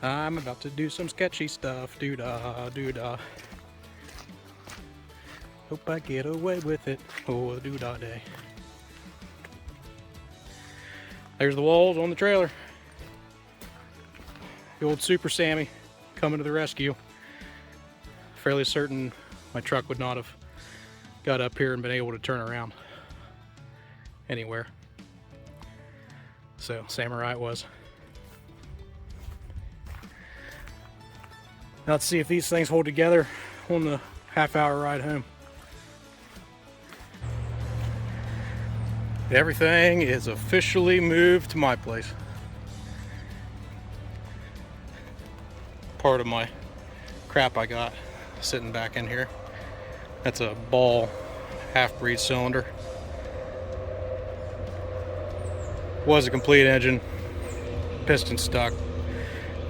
I'm about to do some sketchy stuff. Doo-dah, doo-dah. Hope I get away with it. Oh, doo-dah day. There's the walls on the trailer. The old Super Sammy coming to the rescue. Fairly certain my truck would not have got up here and been able to turn around anywhere. So, Samurai it was. Now let's see if these things hold together on the half-hour ride home. Everything is officially moved to my place. Part of my crap I got sitting back in here. That's a Ball half-breed cylinder. Was a complete engine. Piston stuck.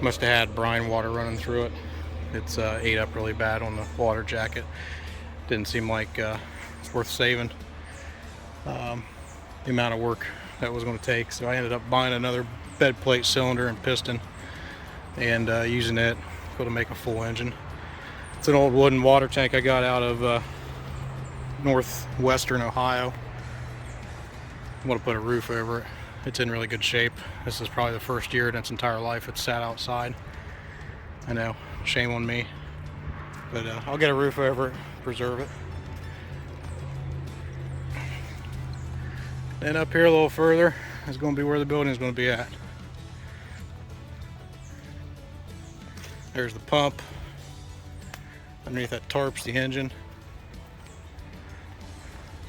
Must have had brine water running through it. It's ate up really bad on the water jacket. Didn't seem like it's worth saving. The amount of work that was going to take, so I ended up buying another bed plate cylinder and piston and using it to make a full engine. It's an old wooden water tank I got out of northwestern Ohio. I want to put a roof over it. It's in really good shape. This is probably the first year in its entire life it's sat outside. I know, shame on me, but I'll get a roof over it, preserve it. And up here a little further is going to be where the building is going to be at. There's the pump. Underneath that tarp's the engine.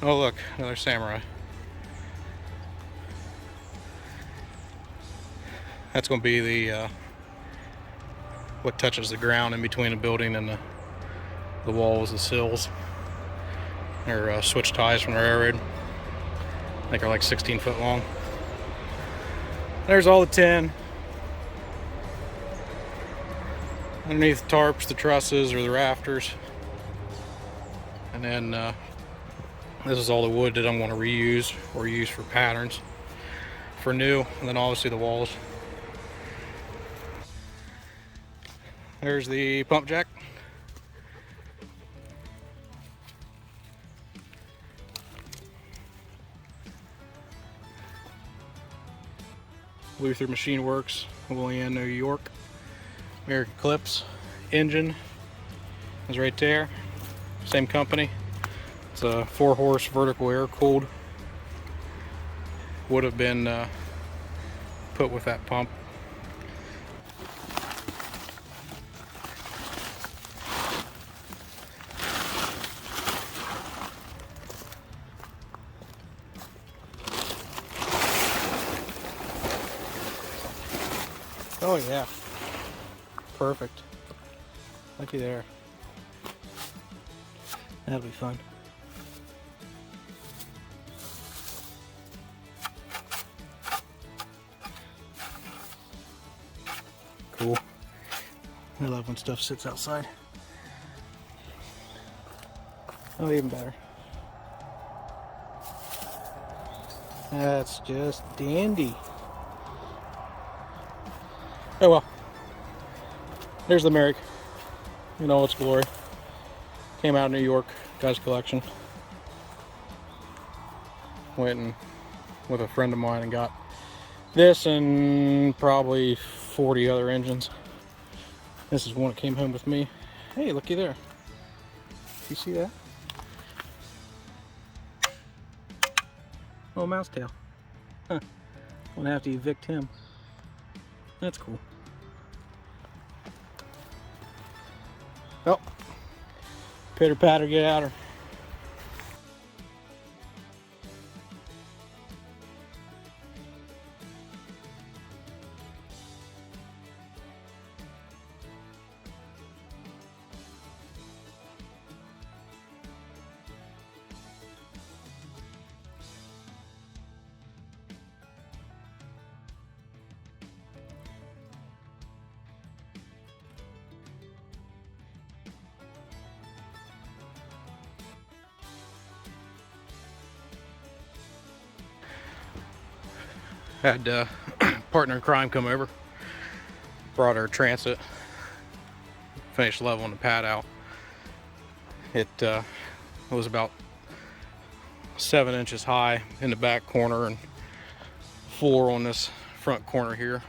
Oh look, another Samurai. That's going to be the what touches the ground in between the building and the walls, the sills. They're switch ties from the railroad. I think they're like 16 foot long. There's all the tin. Underneath the tarps, the trusses or the rafters. And then this is all the wood that I'm going to reuse or use for patterns for new. And then obviously the walls. There's the pump jack. Luther Machine Works, Olean, New York. American Clips. Engine is right there. Same company. It's a 4-horse vertical air cooled. Would have been put with that pump. Oh yeah, perfect. Looky there. That'll be fun. Cool. I love when stuff sits outside. Oh, even better. That's just dandy. Oh well, there's the Merrick in all its glory. Came out of New York, guy's collection. Went and with a friend of mine and got this and probably 40 other engines. This is one that came home with me. Hey, looky there. You see that? Little mouse tail. Huh. I'm gonna have to evict him. That's cool. Oh, pitter patter, get out her. Had partner in crime come over. brought our transit, finished leveling the pad out. It was about 7 inches high in the back corner and 4 on this front corner here.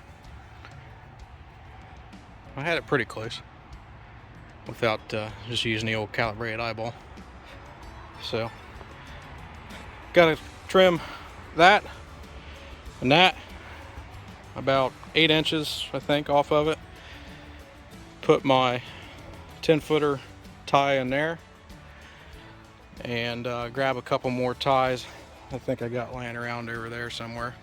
I had it pretty close without just using the old calibrated eyeball. So gotta trim that and that about 8 inches, I think, off of it. Put my 10-footer tie in there and grab a couple more ties. I think I got laying around over there somewhere.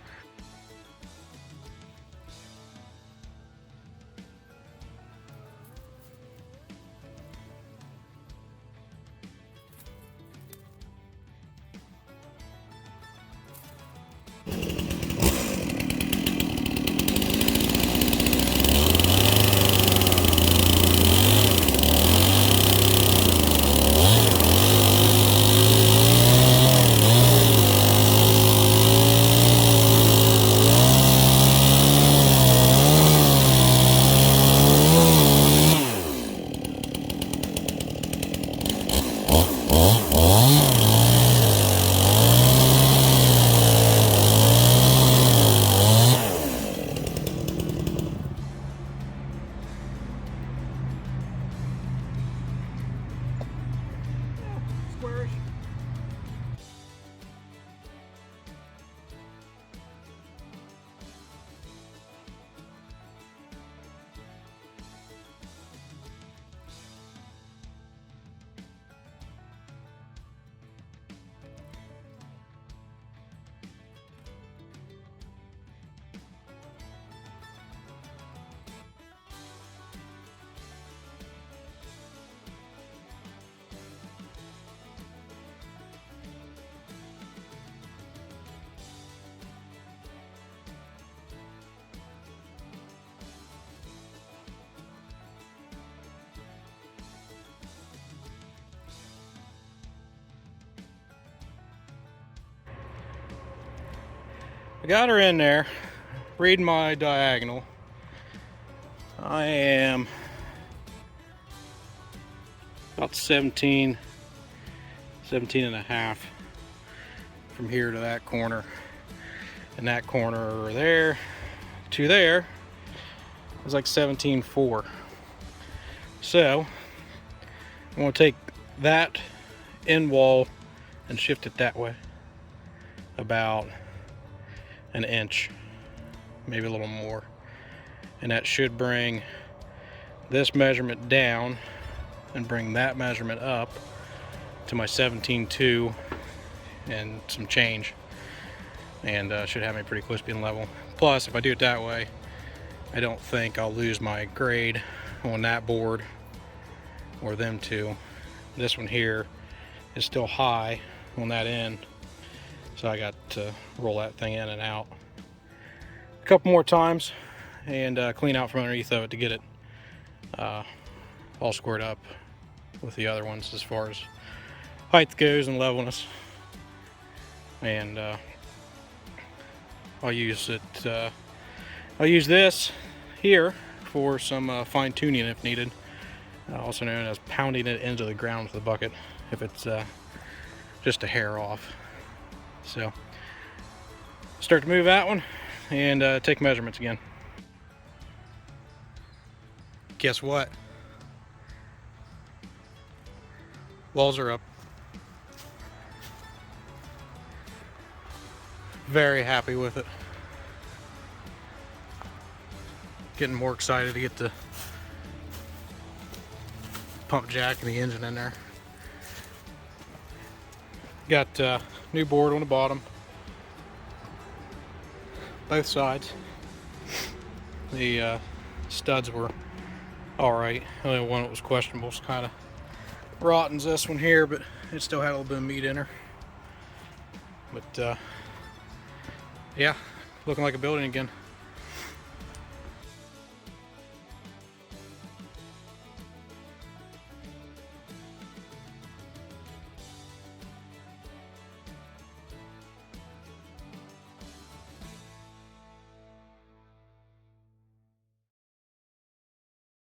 I got her in there, reading my diagonal. I am about 17 and a half from here to that corner. And that corner there to there is like 17.4. So I'm going to take that end wall and shift it that way about an inch, maybe a little more, and that should bring this measurement down and bring that measurement up to my 17.2 and some change, and should have me pretty close to being level. Plus, if I do it that way, I don't think I'll lose my grade on that board or them two. This one here is still high on that end, so I got to roll that thing in and out a couple more times and clean out from underneath of it to get it all squared up with the other ones as far as height goes and levelness. And I'll use it. I'll use this here for some fine tuning if needed, also known as pounding it into the ground with the bucket if it's just a hair off. So start to move that one and take measurements again. Guess what? Walls are up. Very happy with it. Getting more excited to get the pump jack and the engine in there. Got new board on the bottom, both sides. The studs were alright. Only one that was questionable was kind of rotten, this one here, but it still had a little bit of meat in her. But yeah, looking like a building again.